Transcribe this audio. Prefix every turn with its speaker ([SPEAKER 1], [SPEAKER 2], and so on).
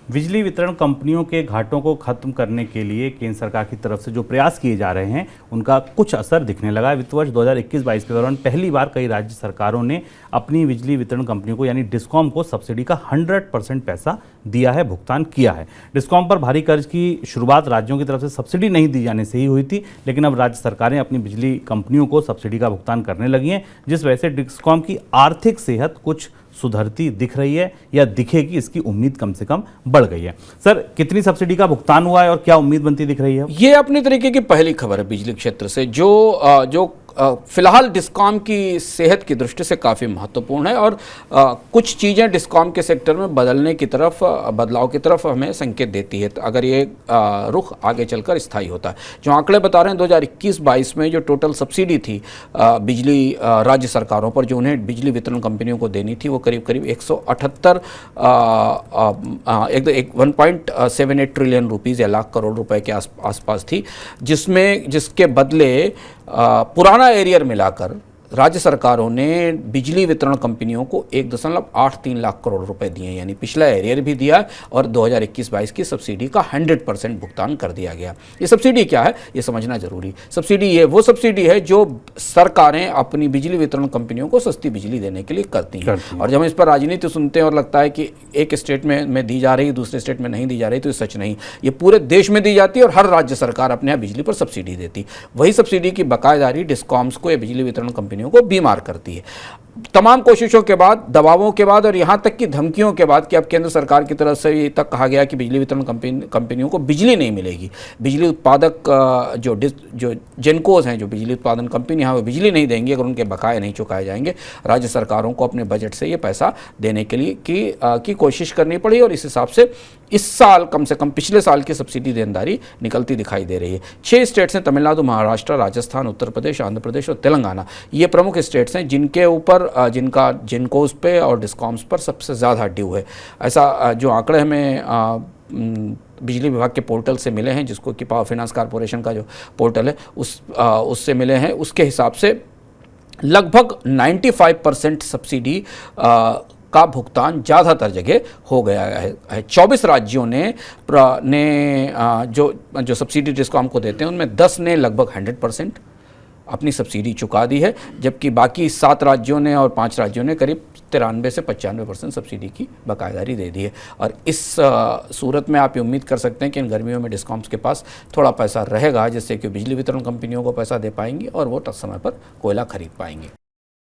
[SPEAKER 1] बिजली वितरण कंपनियों के घाटों को खत्म करने के लिए केंद्र सरकार की तरफ से जो प्रयास किए जा रहे हैं उनका कुछ असर दिखने लगा है। वित्त वर्ष 2021-22 के दौरान पहली बार कई राज्य सरकारों ने अपनी बिजली वितरण कंपनियों को यानी डिस्कॉम को सब्सिडी का 100% पैसा दिया है, भुगतान किया है। डिस्कॉम पर भारी कर्ज की शुरुआत राज्यों की तरफ से सब्सिडी नहीं दी जाने से ही हुई थी, लेकिन अब राज्य सरकारें अपनी बिजली कंपनियों को सब्सिडी का भुगतान करने लगी हैं, जिस वजह से डिस्कॉम की आर्थिक सेहत कुछ सुधरती दिख रही है या दिखेगी, इसकी उम्मीद कम से कम बढ़ गई है। सर, कितनी सब्सिडी का भुगतान हुआ है और क्या उम्मीद बनती दिख रही है?
[SPEAKER 2] ये अपने तरीके की पहली खबर है बिजली क्षेत्र से, जो फिलहाल डिस्कॉम की सेहत की दृष्टि से काफ़ी महत्वपूर्ण है और कुछ चीज़ें डिस्कॉम के सेक्टर में बदलाव की तरफ हमें संकेत देती है। तो अगर ये रुख आगे चलकर स्थायी होता है, जो आंकड़े बता रहे हैं 2021-22 में जो टोटल सब्सिडी थी बिजली राज्य सरकारों पर जो उन्हें बिजली वितरण कंपनियों को देनी थी, वो करीब 1.78 ट्रिलियन रुपीज़ या लाख करोड़ रुपए के आसपास थी, जिसके बदले पुराना एरियर मिलाकर राज्य सरकारों ने बिजली वितरण कंपनियों को 1.83 लाख करोड़ रुपए दिए, यानी पिछला एरियर भी दिया और 2021-22 की सब्सिडी का 100% भुगतान कर दिया गया। ये सब्सिडी क्या है, ये समझना जरूरी। सब्सिडी ये वो सब्सिडी है जो सरकारें अपनी बिजली वितरण कंपनियों को सस्ती बिजली देने के लिए करती हैं। और जब हम इस पर राजनीति सुनते हैं और लगता है कि एक स्टेट में दी जा रही है, दूसरे स्टेट में नहीं दी जा रही, तो ये सच नहीं। ये पूरे देश में दी जाती है और हर राज्य सरकार अपने यहाँ बिजली पर सब्सिडी देती। वही सब्सिडी की बकायेदारी डिस्कॉम्स को या बिजली वितरण कंपनियों को बीमार करती है। तमाम कोशिशों के बाद, दबावों के बाद और यहाँ तक कि धमकियों के बाद कि अब केंद्र सरकार की तरफ से ये तक कहा गया कि बिजली वितरण कंपनियों को बिजली नहीं मिलेगी। बिजली उत्पादक जो जेनकोज हैं, जो बिजली उत्पादन कंपनी यहाँ वो बिजली नहीं देंगी अगर उनके बकाये नहीं चुकाए जाएंगे। राज्य सरकारों को अपने बजट से ये पैसा देने के लिए की कोशिश करनी पड़ी और इस हिसाब से इस साल कम से कम पिछले साल की सब्सिडी देनदारी निकलती दिखाई दे रही है। 6 स्टेट्स हैं, तमिलनाडु, महाराष्ट्र, राजस्थान, उत्तर प्रदेश, आंध्र प्रदेश और तेलंगाना। ये प्रमुख स्टेट्स हैं जिनके ऊपर जिनका जिनकोस पे और डिस्कॉम्स पर सबसे ज़्यादा ड्यू है। ऐसा जो आंकड़े हमें बिजली विभाग के पोर्टल से मिले हैं, जिसको कि पावर फाइनेंस कॉर्पोरेशन का जो पोर्टल है उससे मिले हैं, उसके हिसाब से लगभग 95% सब्सिडी का भुगतान ज़्यादातर जगह हो गया है। 24 राज्यों ने जो सब्सिडी डिस्कॉम को देते हैं उनमें 10 ने लगभग 100% अपनी सब्सिडी चुका दी है, जबकि बाकी 7 राज्यों ने और 5 राज्यों ने करीब 93 से 95% सब्सिडी की बकायेदारी दे दी है। और इस सूरत में आप ये उम्मीद कर सकते हैं कि इन गर्मियों में डिस्कॉम्स के पास थोड़ा पैसा रहेगा, जिससे कि बिजली वितरण कंपनियों को पैसा दे पाएंगी और वो समय पर कोयला खरीद पाएंगी।